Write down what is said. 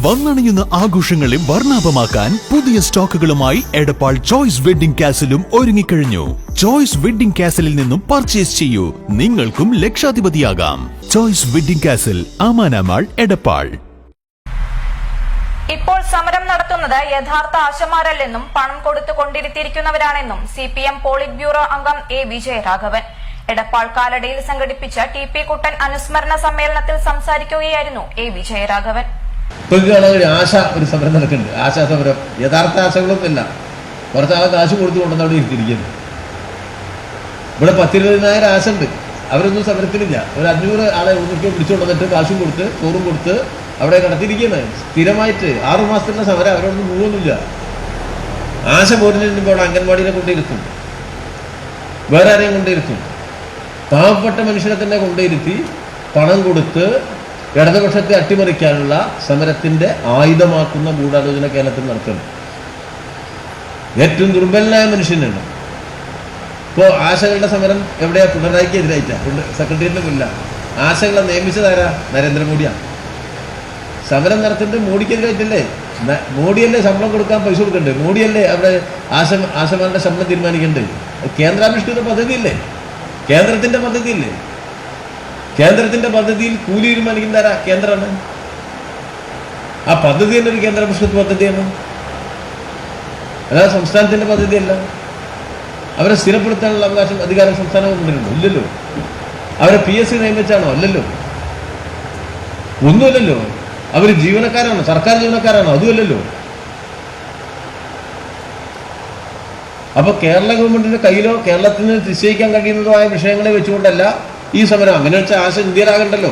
വന്നണിയുന്ന ആഘോഷങ്ങളെ വർണ്ണാഭമാക്കാൻ പുതിയ സ്റ്റോക്കുകളുമായി എടപ്പാൾ ചോയ്സ് വെഡിംഗ് കാസിലും ഒരുങ്ങിക്കഴിഞ്ഞു. ചോയ്സ് വെഡിംഗ് കാസിലിൽ നിന്നും പർച്ചേസ് ചെയ്യൂ, നിങ്ങൾക്കും ലക്ഷാധിപതിയാകാം. ചോയ്സ് വെഡിംഗ് കാസിൽ, അമാനാമാൾ, എടപ്പാൾ. ഇപ്പോൾ സമരം നടത്തുന്നത് യഥാർത്ഥ ആശമാരല്ലെന്നും പണം കൊടുത്തു കൊണ്ടിരുത്തിയിരിക്കുന്നവരാണെന്നും CPM പോളിറ്റ് ബ്യൂറോ അംഗം A. വിജയരാഘവൻ എടപ്പാൾ കാലടിയിൽ സംഘടിപ്പിച്ച TP കുട്ടൻ അനുസ്മരണ സമ്മേളനത്തിൽ സംസാരിക്കുകയായിരുന്നു A. വിജയരാഘവൻ. ആശ ഒരു സമരം നടക്കുന്നുണ്ട്. ആശാ സമരം യഥാർത്ഥ ആശകളൊന്നുമില്ല. കുറച്ചാളെ കാശ് കൊടുത്തു കൊണ്ടുവന്ന് അവിടെ ഇരുത്തിയിരിക്കുന്നു. ഇവിടെ 10-20,000 ആശ ഉണ്ട്. അവരൊന്നും സമരത്തിലില്ല. ഒരു 500 ആളെ ഒന്നിക്കെ പിടിച്ചുകൊണ്ട് വന്നിട്ട് കാശും കൊടുത്ത് ചോറും കൊടുത്ത് അവിടെ കിടത്തിയിരിക്കുന്നത് സ്ഥിരമായിട്ട് 6 മാസത്തിലുള്ള സമരം. അവരൊന്നും പോകുന്നില്ല. ആശ പോരുന്നതിന് അവിടെ അംഗൻവാടിനെ കൊണ്ടിരുത്തും, വേറെ ആരെയും കൊണ്ടിരുത്തും. പാവപ്പെട്ട മനുഷ്യനെ തന്നെ കൊണ്ടിരുത്തി പണം കൊടുത്ത് ഇടതുപക്ഷത്തെ അട്ടിമറിക്കാനുള്ള സമരത്തിന്റെ ആയുധമാക്കുന്ന ഗൂഢാലോചന കേരളത്തിൽ നടക്കുന്നു. ഏറ്റവും ദുർബലനായ മനുഷ്യനാണ്. ഇപ്പോൾ ആശകളുടെ സമരം എവിടെയാ? പിണറായിക്ക് എതിരായിട്ടാണ്. സെക്രട്ടേറിയറ്റിലുമില്ല. ആശകളെ നിയമിച്ചതാരാ? നരേന്ദ്രമോദിയാണ്. സമരം നടത്തുന്നത് മോഡിക്കെതിരായിട്ടല്ലേ? മോഡിയല്ലേ ശമ്പളം കൊടുക്കാൻ പൈസ കൊടുക്കണ്ടേ? മോഡിയല്ലേ അവിടെ ആശമാരുടെ ശമ്പളം തീരുമാനിക്കണ്ടേ? കേന്ദ്രാവിഷ്കൃത പദ്ധതിയല്ലേ? കേന്ദ്രത്തിന്റെ പദ്ധതിയില്ലേ? കേന്ദ്രത്തിന്റെ പദ്ധതിയിൽ കൂലി തീരുമാനിക്കുന്ന ആരാ? കേന്ദ്രമാണ്. ആ പദ്ധതി തന്നെ ഒരു കേന്ദ്രാവിഷ്കൃത പദ്ധതിയാണ്, അല്ലാതെ സംസ്ഥാനത്തിന്റെ പദ്ധതിയല്ല. അവരെ സ്ഥിരപ്പെടുത്താനുള്ള അവകാശം അധികാരം സംസ്ഥാനം കൊണ്ടുവരുന്നുണ്ടോ? ഇല്ലല്ലോ. അവരെ PSC നിയമിച്ചാണോ? അല്ലല്ലോ. ഒന്നുമല്ലല്ലോ. അവർ ജീവനക്കാരാണോ? സർക്കാർ ജീവനക്കാരാണോ? അതുമല്ലല്ലോ. അപ്പൊ കേരള ഗവൺമെന്റിന്റെ കയ്യിലോ കേരളത്തിന് നിശ്ചയിക്കാൻ കഴിയുന്നതോ ആയ വിഷയങ്ങളെ വെച്ചുകൊണ്ടല്ല ഈ സമരം. അങ്ങനെ വെച്ചാൽ ആശ ഇന്ത്യയിലാകണ്ടല്ലോ.